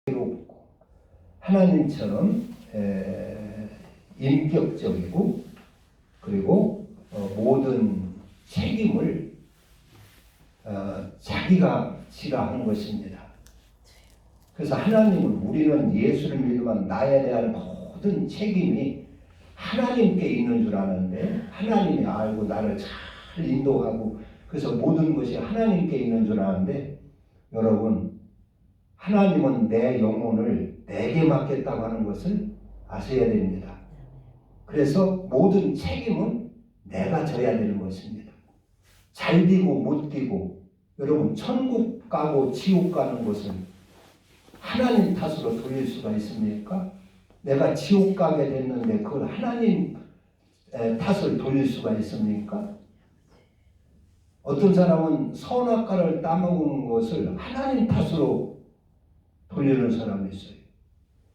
높고 하나님처럼 인격적이고 그리고 모든 책임을 자기가 지라 하는 것입니다. 그래서 하나님은 우리는 예수를 믿으면 나에 대한 모든 책임이 하나님께 있는 줄 아는데 하나님이 알고 나를 잘 인도하고 그래서 모든 것이 하나님께 있는 줄 아는데 여러분 하나님은 내 영혼을 내게 맡겼다고 하는 것을 아셔야 됩니다. 그래서 모든 책임은 내가 져야 되는 것입니다. 잘 되고 못 되고 여러분 천국 가고 지옥 가는 것은 하나님 탓으로 돌릴 수가 있습니까? 내가 지옥 가게 됐는데 그걸 하나님 탓을 돌릴 수가 있습니까? 어떤 사람은 선악과를 따먹은 것을 하나님 탓으로 돌리는 사람이 있어요.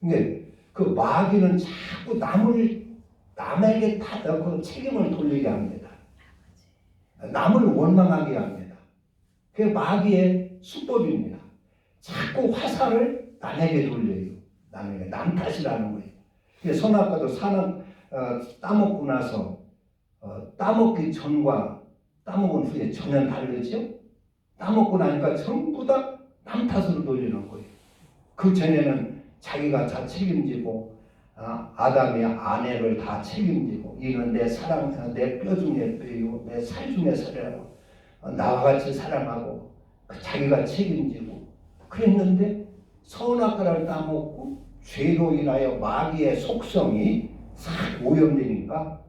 근데 그 마귀는 자꾸 남에게 그 책임을 돌리게 합니다. 남을 원망하게 합니다. 그게 마귀의 수법입니다. 자꾸 화살을 남에게 돌려요. 남 탓이라는 거예요. 선악과도 따먹고 나서 따먹기 전과 따먹은 후에 전혀 다르죠. 따먹고 나니까 전부 다 남 탓으로 돌리는 거예요. 그 전에는 자기가 다 책임지고 아담의 아내를 다 책임지고 이는 내 사랑, 내 뼈 중에 뼈요, 내 살 중에 살이라고 나와 같이 사랑하고 자기가 책임지고 그랬는데 선악과를 따먹고 죄로 인하여 마귀의 속성이 싹 오염되니까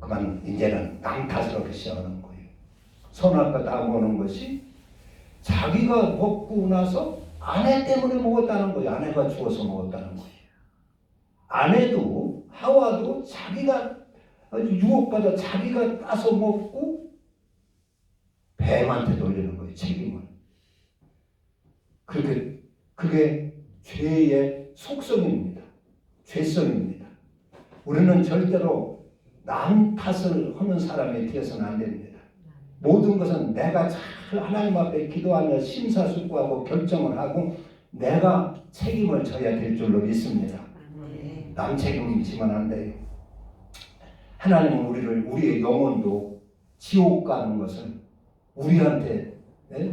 그만 이제는 남 탓으로 시작하는 거예요. 선악과 따먹는 것이 자기가 먹고 나서 아내 때문에 먹었다는 거예요. 아내가 죽어서 먹었다는 거예요. 아내도 하와도 자기가 유혹받아 자기가 따서 먹고 뱀한테 돌리는 거예요. 책임을. 그게 죄의 속성입니다. 죄성입니다. 우리는 절대로 남 탓을 하는 사람이 되어서는 안 됩니다. 모든 것은 내가 잘 하나님 앞에 기도하며 심사숙고하고 결정을 하고 내가 책임을 져야 될 줄로 믿습니다. 남 책임지면 안 돼요. 하나님은 우리의 영혼도 지옥 가는 것은 우리한테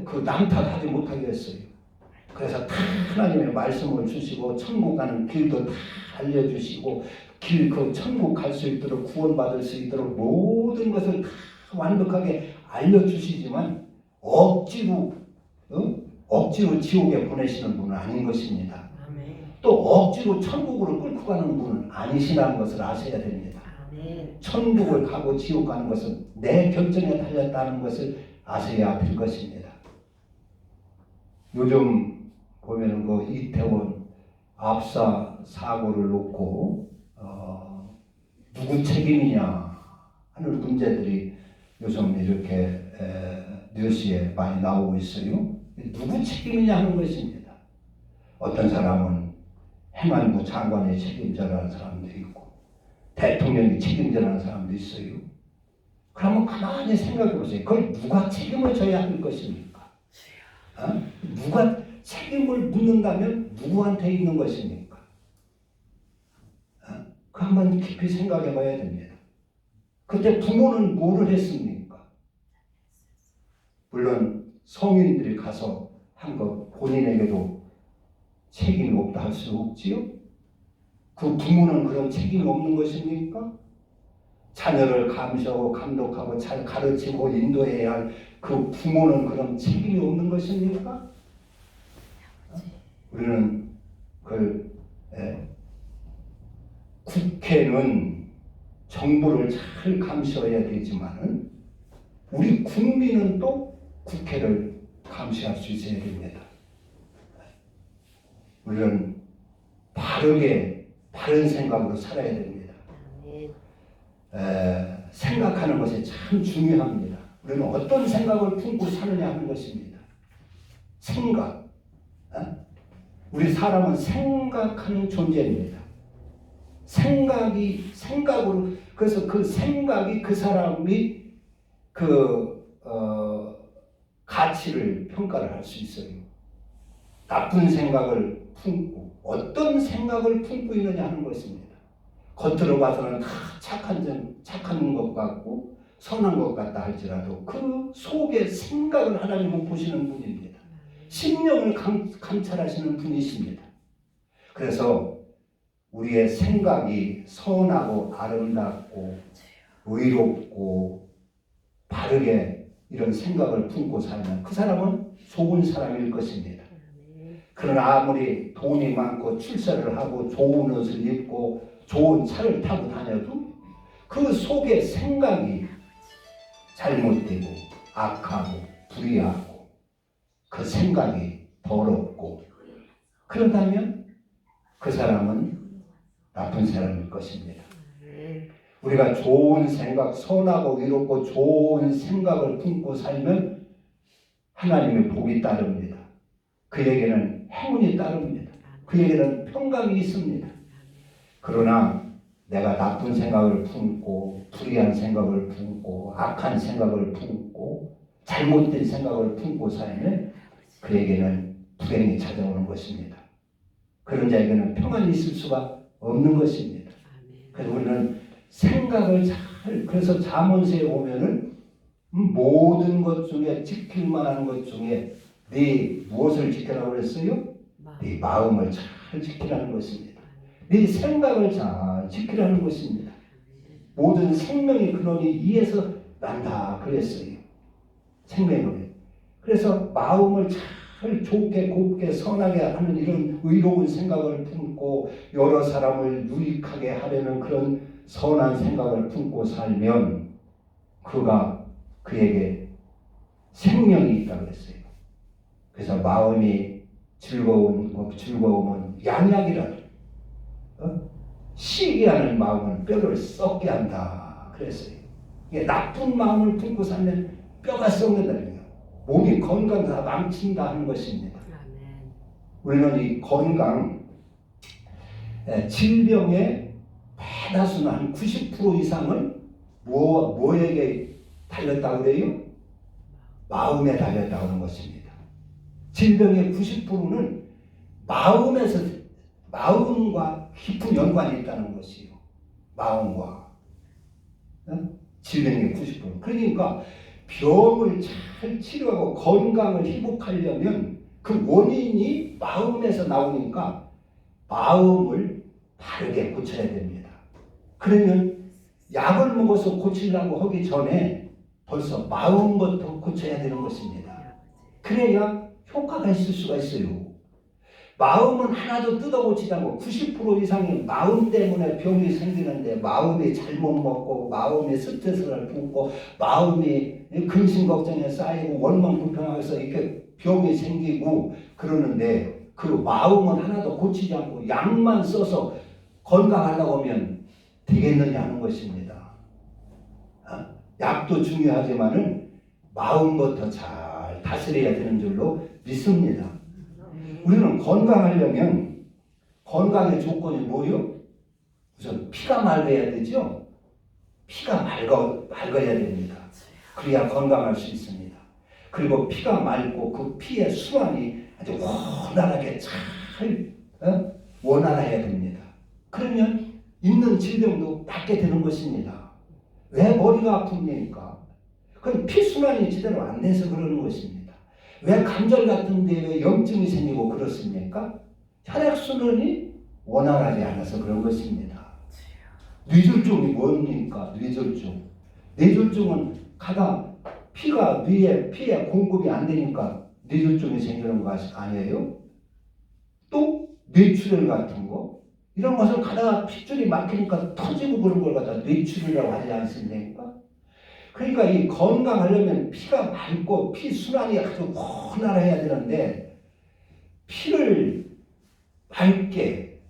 그 남 탓하지 못하게 했어요. 그래서 다 하나님의 말씀을 주시고 천국 가는 길도 다 알려주시고 그 천국 갈 수 있도록 구원받을 수 있도록 모든 것을 다 완벽하게 알려주시지만 억지로 지옥에 보내시는 분은 아닌 것입니다. 아멘. 또 억지로 천국으로 끌고 가는 분은 아니시라는 것을 아셔야 됩니다. 아멘. 천국을 가고 지옥 가는 것은 내 결정에 달렸다는 것을 아셔야 될 것입니다. 요즘 보면은 그 이태원 압사 사고를 놓고 누구 책임이냐 하는 문제들이 요즘 이렇게 뉴스에 많이 나오고 있어요. 누구 책임이냐 하는 것입니다. 어떤 사람은 행안부 장관의 책임자라는 사람도 있고 대통령이 책임자라는 사람도 있어요. 그러면 가만히 생각해 보세요. 그걸 누가 책임을 져야 할 것입니까? 누가 책임을 묻는다면 누구한테 있는 것입니까? 그 한번 깊이 생각해 봐야 됩니다. 그때 부모는 뭐를 했습니까? 물론 성인들이 가서 한 것 본인에게도 책임이 없다 할 수 없지요? 그 부모는 그런 책임이 없는 것입니까? 자녀를 감시하고 감독하고 잘 가르치고 인도해야 할 그 부모는 그런 책임이 없는 것입니까? 우리는 국회는 정부를 잘 감시해야 되지만은 우리 국민은 또 국회를 감시할 수 있어야 됩니다. 우리는 바른 생각으로 살아야 됩니다. 생각하는 것이 참 중요합니다. 우리는 어떤 생각을 품고 사느냐 하는 것입니다. 생각. 우리 사람은 생각하는 존재입니다. 생각으로 그래서 그 생각이 그 사람이 가치를 평가를 할 수 있어요. 나쁜 생각을 품고 어떤 생각을 품고 있느냐 하는 것입니다. 겉으로 봐서는 다 착한 것 같고 선한 것 같다 할지라도 그 속의 생각을 하나님은 보시는 분입니다. 심령을 감찰하시는 분이십니다. 그래서 우리의 생각이 선하고 아름답고 의롭고 바르게 이런 생각을 품고 살면 그 사람은 좋은 사람일 것입니다. 그러나 아무리 돈이 많고 출세를 하고 좋은 옷을 입고 좋은 차를 타고 다녀도 그 속에 생각이 잘못되고 악하고 불의하고 그 생각이 더럽고 그런다면 그 사람은 나쁜 사람일 것입니다. 우리가 좋은 생각, 선하고 의롭고 좋은 생각을 품고 살면 하나님의 복이 따릅니다. 그에게는 행운이 따릅니다. 그에게는 평강이 있습니다. 그러나 내가 나쁜 생각을 품고 불의한 생각을 품고 악한 생각을 품고 잘못된 생각을 품고 살면 그에게는 불행이 찾아오는 것입니다. 그런 자에게는 평안이 있을 수가 없는 것입니다. 그래서 우리는 생각을 그래서 잠언서에 보면은 모든 것 중에 지킬 만한 것 중에 네 무엇을 지키라고 그랬어요? 네 마음을 잘 지키라는 것입니다. 네 생각을 잘 지키라는 것입니다. 모든 생명의 근원이 이에서 난다 그랬어요. 생명을. 그래서 마음을 잘 좋게 곱게 선하게 하는 이런 의로운 생각을 품고 여러 사람을 유익하게 하려는 그런 선한 생각을 품고 살면 그에게 생명이 있다고 했어요. 그래서 마음이 즐거움은 양약이라 시기하는 마음은 뼈를 썩게 한다 그랬어요. 이게 나쁜 마음을 품고 살면 뼈가 썩는다는 거예요. 몸이 건강 다 망친다 하는 것입니다. 우리는 이 건강, 질병의 대다수는 한 90% 이상은 뭐에게 달렸다고 그래요? 마음에 달렸다고 하는 것입니다. 질병의 90%는 마음과 깊은 연관이 있다는 것이요. 마음과 질병의 90%. 그러니까 병을 잘 치료하고 건강을 회복하려면 그 원인이 마음에서 나오니까 마음을 바르게 고쳐야 됩니다. 그러면 약을 먹어서 고치려고 하기 전에 벌써 마음부터 고쳐야 되는 것입니다. 그래야 효과가 있을 수가 있어요. 마음은 하나도 뜯어고치지 않고 90% 이상이 마음 때문에 병이 생기는데 마음이 잘못 먹고 마음이 스트레스를 품고 마음이 근심 걱정에 쌓이고 원망 불평해서 이렇게 병이 생기고 그러는데 그 마음은 하나도 고치지 않고 약만 써서 건강하려고 하면 되겠느냐 하는 것입니다. 약도 중요하지만은 마음부터 잘 다스려야 되는 줄로 믿습니다. 우리는 건강하려면 건강의 조건이 뭐요? 우선 피가 맑아야 되죠. 피가 맑아야 됩니다. 그래야 건강할 수 있습니다. 그리고 피가 맑고 그 피의 순환이 아주 원활하게 잘 원활해야 됩니다. 그러면 있는 질병도 낫게 되는 것입니다. 왜 머리가 아픕니까? 그건 피순환이 제대로 안 돼서 그러는 것입니다. 왜 관절 같은 데 염증이 생기고 그렇습니까? 혈액순환이 원활하지 않아서 그런 것입니다. 뇌졸중이 뭡니까? 뇌졸중은 가다 피가 피에 공급이 안 되니까 뇌졸중이 생기는 거 아니에요? 또 뇌출혈 같은 거 이런 것은 가다가 핏줄이 막히니까 터지고 그런 걸 갖다 뇌출혈이라고 하지 않습니까? 그러니까 이 건강하려면 피가 맑고 피 순환이 아주 원활해야 되는데 피를 맑게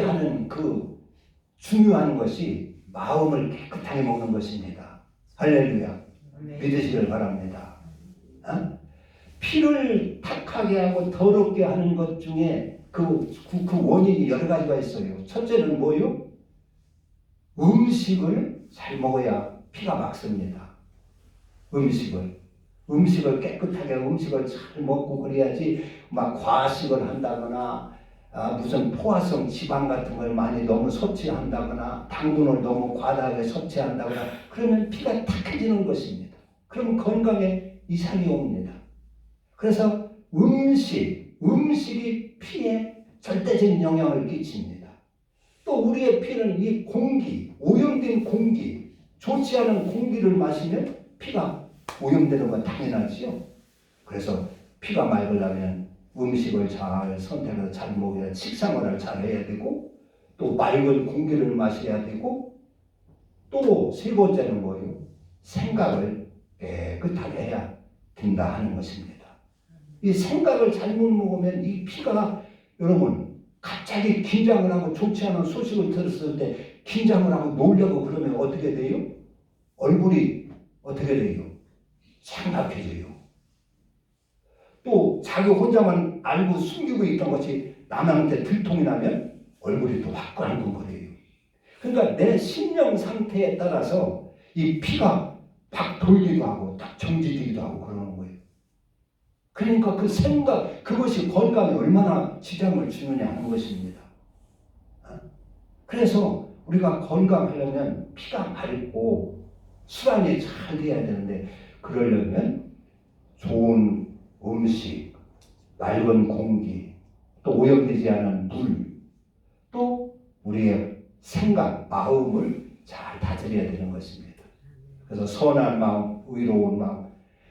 하는 그 중요한 것이 마음을 깨끗하게 먹는 것입니다. 할렐루야. 믿으시길 바랍니다. 피를 탁하게 하고 더럽게 하는 것 중에 그 원인이 여러 가지가 있어요. 첫째는 뭐요? 음식을 잘 먹어야 피가 막습니다. 음식을 깨끗하게 음식을 잘 먹고 그래야지 막 과식을 한다거나 무슨 포화성 지방 같은 걸 많이 너무 섭취한다거나 당분을 너무 과다하게 섭취한다거나 그러면 피가 탁해지는 것입니다. 그럼 건강에 이상이 옵니다. 그래서 음식이 피에 절대적인 영향을 끼칩니다. 또 우리의 피는 이 공기, 오염된 공기, 좋지 않은 공기를 마시면 피가 오염되는 건 당연하지요. 그래서 피가 맑으려면 음식을 잘 선택해서 잘 먹어야 식생활을 잘 해야 되고 또 맑은 공기를 마셔야 되고 또 세 번째는 뭐예요? 생각을 깨끗하게 해야 된다 하는 것입니다. 이 생각을 잘못 먹으면 이 피가 여러분 갑자기 긴장을 하고 좋지 않은 소식을 들었을 때 긴장을 하고 놀려고 그러면 어떻게 돼요? 얼굴이 어떻게 돼요? 창백해져요. 또 자기 혼자만 알고 숨기고 있던 것이 남한테 들통이 나면 얼굴이 또 화끈화끈거려요. 그러니까 내 심령 상태에 따라서 이 피가 팍 돌기도 하고 딱 정지되기도 하고 그러는 거예요. 그러니까 그 생각, 그것이 건강에 얼마나 지장을 주느냐 하는 것입니다. 그래서 우리가 건강하려면 피가 맑고 순환이 잘 돼야 되는데 그러려면 좋은 음식, 맑은 공기, 또 오염되지 않은 물, 또 우리의 생각, 마음을 잘 다스려야 되는 것입니다. 그래서 선한 마음, 의로운 마음.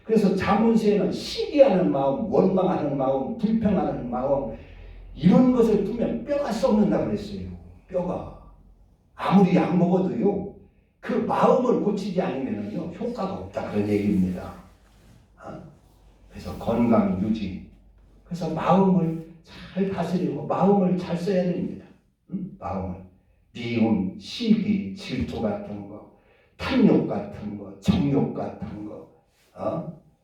그래서 자문서에는 시기하는 마음, 원망하는 마음, 불평하는 마음 이런 것을 두면 뼈가 썩는다고 그랬어요. 뼈가 아무리 약 먹어도요 그 마음을 고치지 않으면요 효과가 없다 그런 얘기입니다. 그래서 건강 유지. 그래서 마음을 잘 다스리고 마음을 잘 써야 됩니다. 마음을 미움, 시기, 질투 같은 거, 탐욕 같은 거, 정욕 같은 거,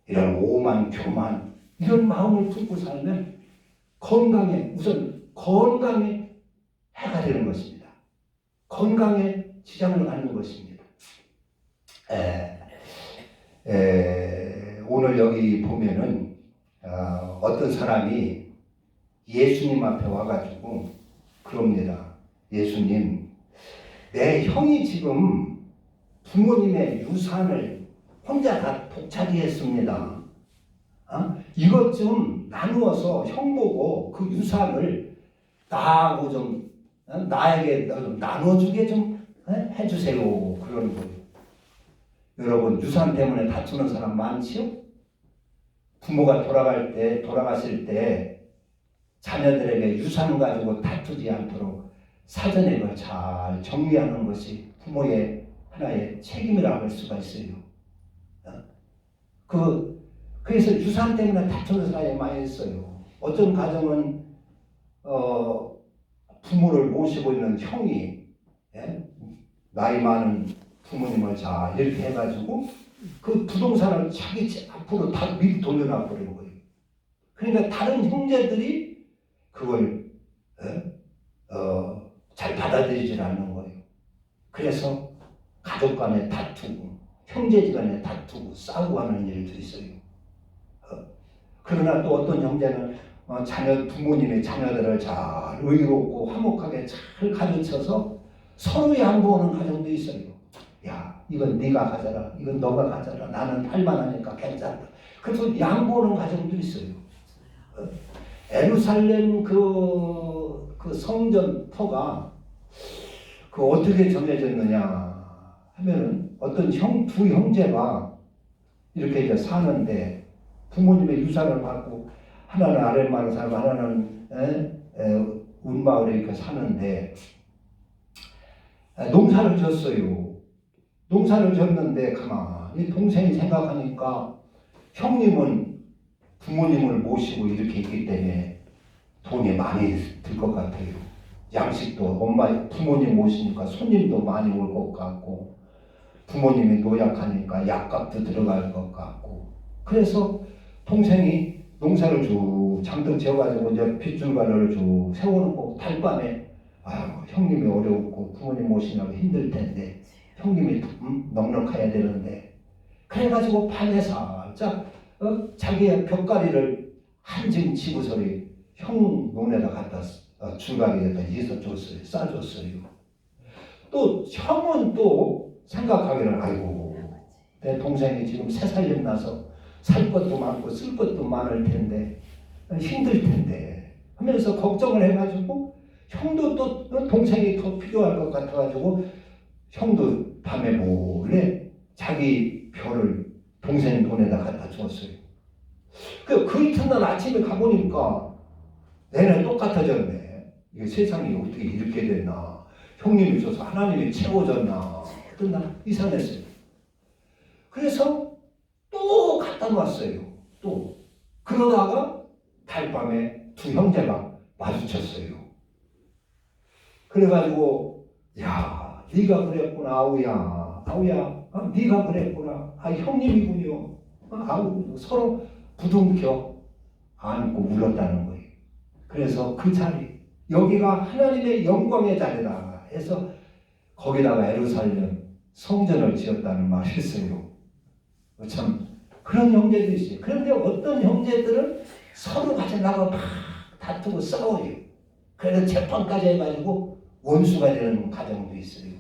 이런 오만, 교만 이런 마음을 품고 살면 우선 건강에 해가 되는 것입니다. 건강에 지장을 갖는 것입니다. 오늘 여기 보면은 어떤 사람이 예수님 앞에 와가지고 그럽니다. 예수님, 내 형이 지금 부모님의 유산을 혼자 다 독차지했습니다. 이것 좀 나누어서 형 보고 그 유산을 나하고 좀 나에게 나눠주게 좀 해주세요. 그러는 거예요. 여러분 유산 때문에 다투는 사람 많지요? 부모가 돌아갔을 때 자녀들에게 유산 가지고 다투지 않도록 사전에 그걸 잘 정리하는 것이 부모의 하나의 책임이라고 할 수가 있어요. 그래서 유산 때문에 다투는 사람이 많이 있어요. 어떤 가정은 부모를 모시고 있는 형이 나이 많은 부모님을 잘 이렇게 해가지고 그 부동산을 자기 앞으로 다 미리 돌려놔 버리는 거예요. 그러니까 다른 형제들이 그걸 잘 받아들이질 않는 거예요. 그래서 가족 간에 다투고 형제 간에 다투고 싸우고 하는 일도 있어요. 그러나 또 어떤 형제는 부모님의 자녀들을 잘 의롭고 화목하게 잘 가르쳐서 서로 양보하는 가정도 있어요. 야, 이건 네가 가져라, 이건 너가 가져라, 나는 할만하니까 괜찮다. 그래서 양보하는 가정도 있어요. 예루살렘 그 성전터가 어떻게 정해졌느냐 하면은 어떤 두 형제가 이렇게 이제 사는데 부모님의 유산을 받고 하나는 아랫마을 살고 하나는 운마을에 이렇게 사는데 농사를 졌어요. 농사를 졌는데 가만히 동생이 생각하니까 형님은 부모님을 모시고 이렇게 있기 때문에 돈이 많이 들 것 같아요. 양식도 부모님 모시니까 손님도 많이 올 것 같고 부모님이 노약하니까 약값도 들어갈 것 같고 그래서 동생이 농사를 쭉 잔뜩 지어가지고 이제 빗줄가루를 쭉 세워놓고 달밤에 형님이 어려웠고 부모님 모시느라고 힘들 텐데 형님이 넉넉해야 되는데 그래가지고 밤에 살짝 자기의 벽가리를 한 징 집어서리 형 논에다 갖다 주각에다 있어줬어요. 싸줬어요. 또 형은 또 생각하기를 아이고 내 동생이 지금 새살림 나서 살 것도 많고 쓸 것도 많을 텐데 힘들 텐데 하면서 걱정을 해가지고 형도 또 동생이 더 필요할 것 같아가지고 형도 밤에 몰래 자기 별을 동생 돈에다 갖다 줬어요. 그 이튿날 아침에 가보니까 내내 똑같아졌네. 이게 세상이 어떻게 이렇게 됐나. 형님이 줘서 하나님이 채워졌나. 어떤 날 이상했어요. 그래서 또 갖다 놨어요. 또 그러다가 달밤에 두 형제가 마주쳤어요. 그래가지고 야 네가 그랬구나 아우야 네가 그랬구나 형님이군요. 아우 서로 부둥켜 안고 울었다는 거예요. 그래서 그 자리 여기가 하나님의 영광의 자리다 해서 거기다가 예루살렘 성전을 지었다는 말이 있어요. 참 그런 형제도 있어요. 그런데 어떤 형제들은 서로 가지려고 막 다투고 싸워요. 그래서 재판까지 해가지고 원수가 되는 가정도 있어요.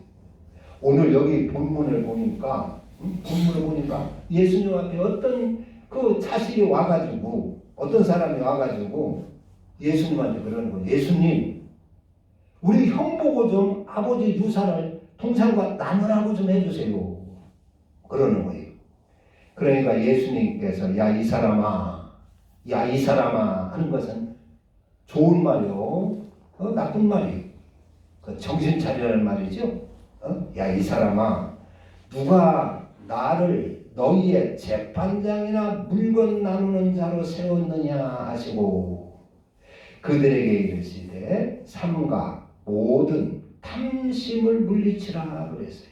오늘 여기 본문을 보니까 예수님 앞에 어떤 그 자식이 와가지고 어떤 사람이 와가지고 예수님한테 그러는 거예요. 예수님 우리 형 보고 좀 아버지 유산을 동생과 나누라고 좀 해주세요. 그러는 거예요. 그러니까 예수님께서 야 이 사람아 하는 것은 좋은 말이요 나쁜 말이요. 그 정신 차리라는 말이죠. 야 이 사람아 누가 나를 너희의 재판장이나 물건 나누는 자로 세웠느냐 하시고 그들에게 이르시되 삼가 모든 탐심을 물리치라 그랬어요.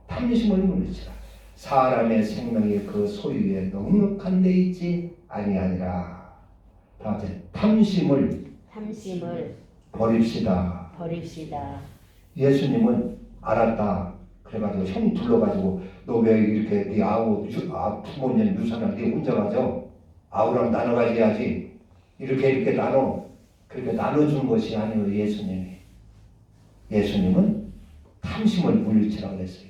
탐심을 물리치라. 사람의 생명이 그 소유에 넉넉한 데 있지 아니하니라. 다 같이 탐심을 버립시다. 예수님은 알았다. 그래가지고 형 불러가지고 너 왜 이렇게 네 부모님 유산을 네 혼자 가져? 아우랑 나눠 가져야지. 이렇게 나눠. 그렇게 나눠준 것이 아니에요. 예수님은 탐심을 물리치라고 했어요.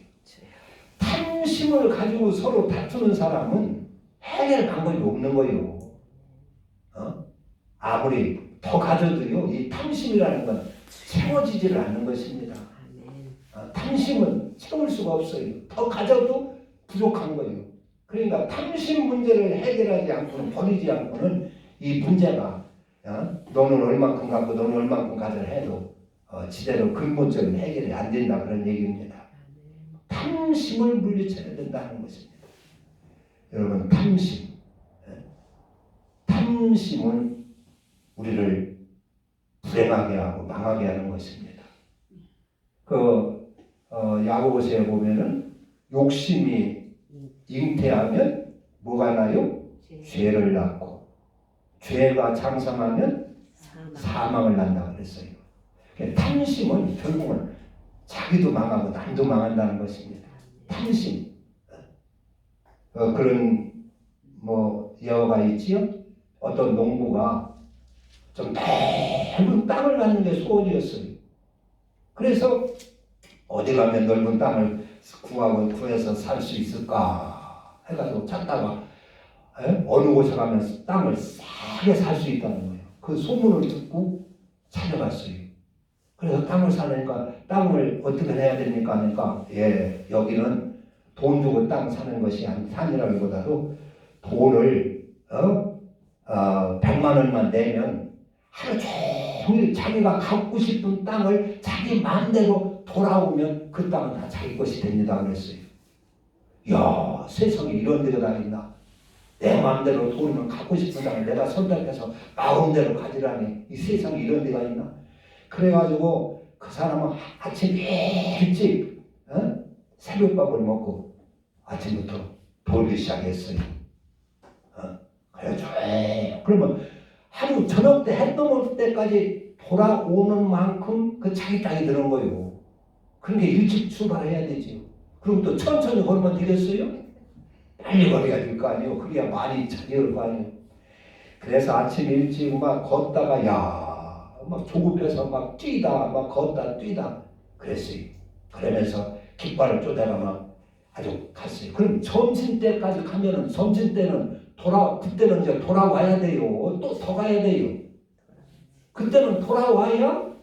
탐심을 가지고 서로 다투는 사람은 해결 방법이 없는 거예요. 아무리 더 가져도요, 이 탐심이라는 건 채워지지를 않는 것입니다. 탐심은 채울 수가 없어요. 더 가져도 부족한 거예요. 그러니까 탐심 문제를 해결하지 않고는 버리지 않고는 이 문제가 너는 얼만큼 갖고 너는 얼만큼 가져 해도 지대로 근본적인 해결이 안 된다 그런 얘기입니다. 탐심을 물리쳐야 된다는 것입니다. 여러분 탐심은 우리를 불행하게 하고 망하게 하는 것입니다. 야고보서에 보면은 욕심이 잉태하면 뭐가 나요? 죄를 낳고 죄가 장성하면 사망을 낳는다고 그랬어요. 탐심은 결국은 자기도 망하고 남도 망한다는 것입니다. 탐심. 그런 예어가 있지요. 어떤 농부가 좀 넓은 땅을 갖는 게 소원이었어요. 그래서 어디 가면 넓은 땅을 구해서 살 수 있을까 해가지고 찾다가 어느 곳에 가면 땅을 싸게 살 수 있다는 거예요. 그 소문을 듣고 찾아갔어요. 그래서 땅을 사니까 땅을 어떻게 해야 됩니까 하니까 여기는 돈 주고 땅 사는 것이 아니라기보다도 돈을 100만 원만 내면 하루 종일 자기가 갖고 싶은 땅을 자기 마음대로 돌아오면 그 땅은 다 자기 것이 됩니다 그랬어요. 이야 세상에 이런 데가 다 있나. 내 마음대로 돈을 갖고 싶은 땅을 내가 선택해서 마음대로 가지라니 이 세상에 이런 데가 있나. 그래가지고 그 사람은 아침 일찍 새벽밥을 먹고 아침부터 돌기 시작했어요. 그래가지고 그러면 하루 저녁 때 해 떠올 때까지 돌아오는 만큼 그 자기 땅이 드는 거예요. 그러니까 일찍 출발해야 되지요. 그럼 또 천천히 걸으면 되겠어요? 빨리 걸어야 될 거 아니에요. 그래야 많이 찾아올 거 아니에요. 그래서 아침 일찍 막 걷다가 막 조급해서 막 뛰다 막 걷다 뛰다 그랬어요. 그러면서 깃발을 쪼다가 막 아주 갔어요. 그럼 점심때까지 가면은 점심때는 그때는 이제 돌아와야 돼요. 또 더 가야 돼요. 그때는 돌아와야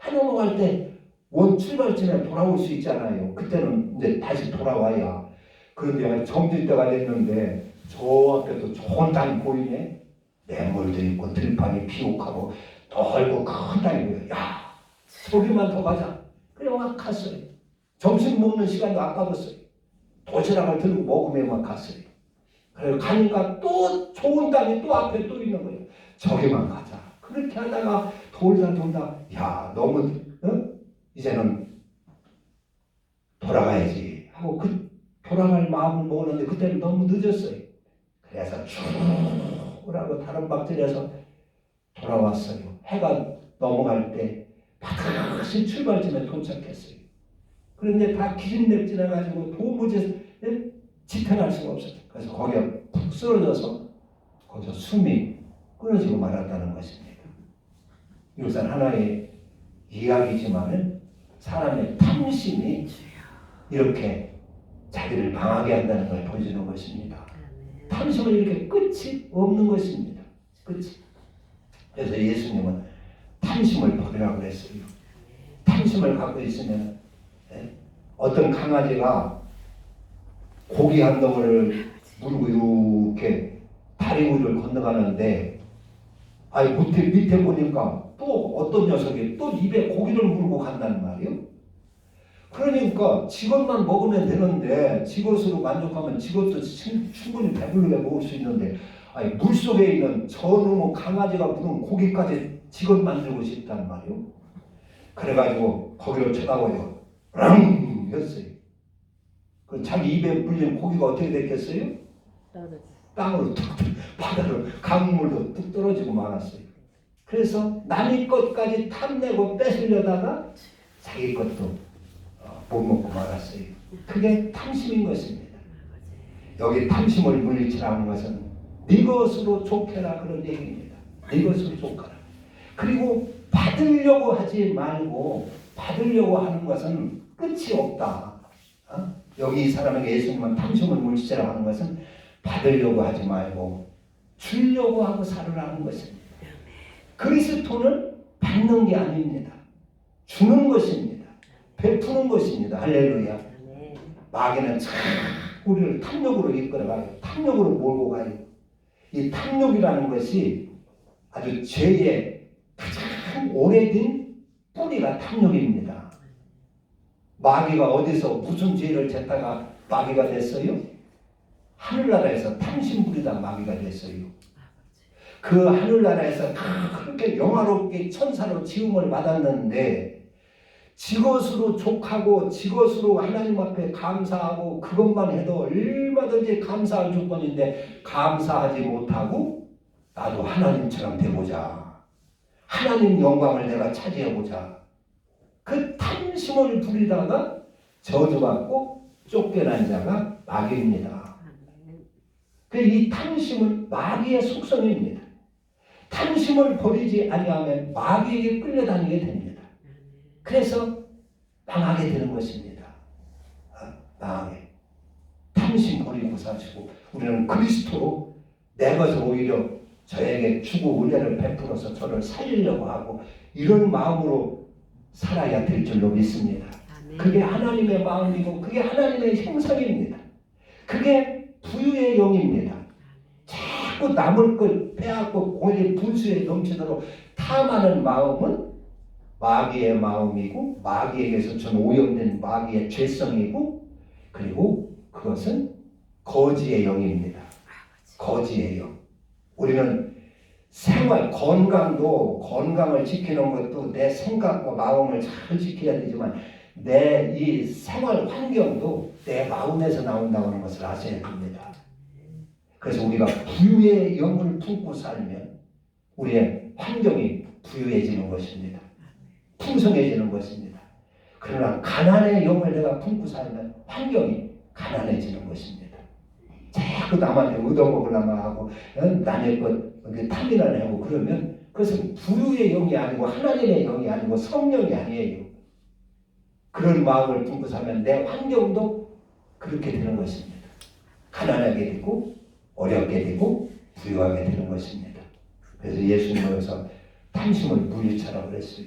해 넘어갈 때 원 출발점에 돌아올 수 있잖아요. 그때는 이제 다시 돌아와야. 그런데 점심때가 됐는데 저 앞에도 좋은 땅이 보이네. 맹물도 있고 들판이 비옥하고 넓고 큰 땅이 보여요. 야, 저기만 더 가자. 그래 막 갔어요. 점심 먹는 시간도 아까웠어요. 도시락을 들고 먹으며 막 갔어요. 그래 가니까 또 좋은 땅이 또 앞에 또 있는 거예요. 저기만 가자. 그렇게 하다가 돌다 야 너무 이제는 돌아가야지 하고 돌아갈 마음을 먹었는데 그때는 너무 늦었어요. 그래서 쭉 하고 다른 박들에서 돌아왔어요. 해가 넘어갈 때 다시 출발점에 도착했어요. 그런데 다 기진맥진해가지고 도무지 지탱할 수가 없었어요. 그래서 거기에 푹 쓰러져서 거기서 숨이 끊어지고 말았다는 것입니다. 이것은 하나의 이야기지만은 사람의 탐심이 이렇게 자기를 방하게 한다는 걸 보여주는 것입니다. 탐심은 이렇게 끝이 없는 것입니다. 끝이. 그래서 예수님은 탐심을 버리라고 했어요. 탐심을 갖고 있으면 어떤 강아지가 고기 한 덩어리를 물고 이렇게 다리 위를 건너가는데 밑에 보니까 또 어떤 녀석이 또 입에 고기를 물고 간단 말이에요. 그러니까 지것만 먹으면 되는데 지것으로 만족하면 지것도 충분히 배부르게 먹을 수 있는데 물속에 있는 저놈의 강아지가 물은 고기까지 지것 만들고 싶단 말이에요. 그래가지고 거기를 쳐다보요. 랑 했어요. 그 자기 입에 물린 고기가 어떻게 됐겠어요? 땅으로 툭 바다로 강물로 뚝 떨어지고 말았어요. 그래서 남의 것까지 탐내고 뺏으려다가 자기 것도 못 먹고 말았어요. 그게 탐심인 것입니다. 여기 탐심을 물리치라는 것은 네 것으로 족해라 그런 얘기입니다. 네 것으로 족하라. 그리고 받으려고 하지 말고 받으려고 하는 것은 끝이 없다. 여기 이 사람에게 예수님은 탐심을 물리치라고 하는 것은 받으려고 하지 말고 주려고 하고 살으라는 것입니다. 그리스도는 받는 게 아닙니다. 주는 것입니다. 베푸는 것입니다. 할렐루야. 마귀는 참 우리를 탐욕으로 이끌어가요. 탐욕으로 몰고 가요. 이 탐욕이라는 것이 아주 죄의 가장 오래된 뿌리가 탐욕입니다. 마귀가 어디서 무슨 죄를 졌다가 마귀가 됐어요? 하늘나라에서 탐심 부리다 마귀가 됐어요. 그 하늘나라에서 그렇게 영화롭게 천사로 지음을 받았는데 지것으로 족하고 지것으로 하나님 앞에 감사하고 그것만 해도 얼마든지 감사할 조건인데 감사하지 못하고 나도 하나님처럼 되고자 하나님 영광을 내가 차지해보자 그 탐심을 부리다가 저주받고 쫓겨난 자가 마귀입니다. 이 탐심은 마귀의 속성입니다. 탐심을 버리지 아니하면 마귀에게 끌려다니게 됩니다. 그래서 망하게 되는 것입니다. 망하게. 탐심 버리고 사시고 우리는 그리스도로 내 것을 오히려 저에게 주고 은혜를 베풀어서 저를 살리려고 하고 이런 마음으로 살아야 될 줄로 믿습니다. 그게 하나님의 마음이고 그게 하나님의 형상입니다. 그게 부유의 영입니다. 자꾸 남을 것 빼앗고 오히려 분수에 넘치도록 탐하는 마음은 마귀의 마음이고 마귀에게서 전 오염된 마귀의 죄성이고 그리고 그것은 거지의 영입니다. 거지의 영. 우리는 생활, 건강을 지키는 것도 내 생각과 마음을 잘 지켜야 되지만 내 이 생활 환경도 내 마음에서 나온다고 하는 것을 아셔야 됩니다. 그래서 우리가 부유의 영을 품고 살면 우리의 환경이 부유해지는 것입니다. 풍성해지는 것입니다. 그러나 가난의 영을 내가 품고 살면 환경이 가난해지는 것입니다. 자꾸 남한테 얻어먹으려고 하고 남의 것 탐이나 내고 그러면 그것은 부유의 영이 아니고 하나님의 영이 아니고 성령이 아니에요. 그런 마음을 품고 살면 내 환경도 그렇게 되는 것입니다. 가난하게 되고 어렵게 되고 부유하게 되는 것입니다. 그래서 예수님께서 탐심을 물리쳐라 그랬어요.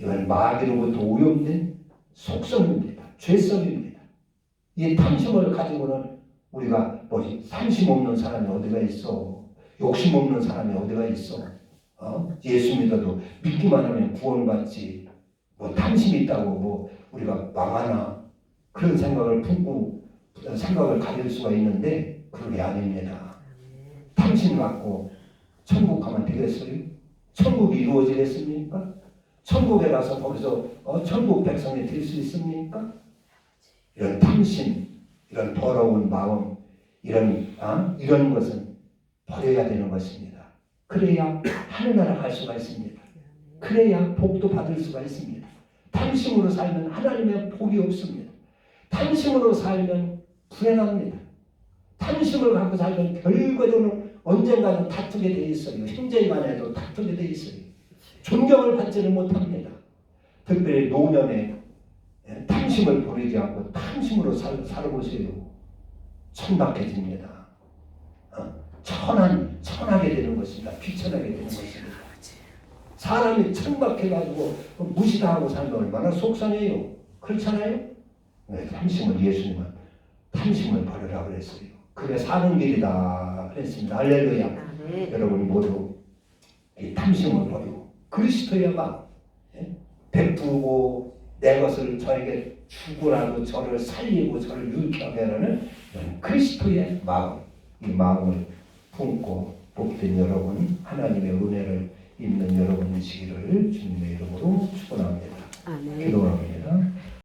이건 마귀로부터 오염된 속성입니다. 죄성입니다. 이 탐심을 가지고는 우리가 삼심 없는 사람이 어디가 있어? 욕심 없는 사람이 어디가 있어? 예수 믿어도 믿기만 하면 구원받지. 탐심이 있다고 우리가 망하나 그런 생각을 품고 생각을 가질 수가 있는데 그게 아닙니다. 탐심 갖고 천국 가면 되겠어요? 천국이 이루어지겠습니까? 천국에 가서 거기서 천국 백성이 될 수 있습니까? 이런 탐심, 이런 더러운 마음, 이런 것은 버려야 되는 것입니다. 그래야 하늘나라 갈 수가 있습니다. 그래야 복도 받을 수가 있습니다. 탐심으로 살면 하나님의 복이 없습니다. 탐심으로 살면 불행합니다. 탐심을 갖고 살면 결과적으로 언젠가는 다투게 돼 있어요. 형제만 해도 다투게 돼 있어요. 존경을 받지는 못합니다. 특별히 노년에 탐심을 버리지 않고 탐심으로 살아보세요. 천박해집니다. 천하게 되는 것입니다. 귀천하게 되는 것입니다. 사람이 천박해가지고 무시당하고 살면 얼마나 속상해요. 그렇잖아요? 탐심을 예수님은 탐심을 버려라 그랬어요. 그게 사는 길이다 그랬습니다. 할렐루야. 여러분 모두 이 탐심을 버리고 그리스도의 마음 베푸고 내 것을 저에게 주고라도 저를 살리고 저를 유익하게 하는 그리스도의 마음, 이 마음을 품고 복된 여러분, 하나님의 은혜를 입는 여러분이시기를 주님의 이름으로 축원합니다.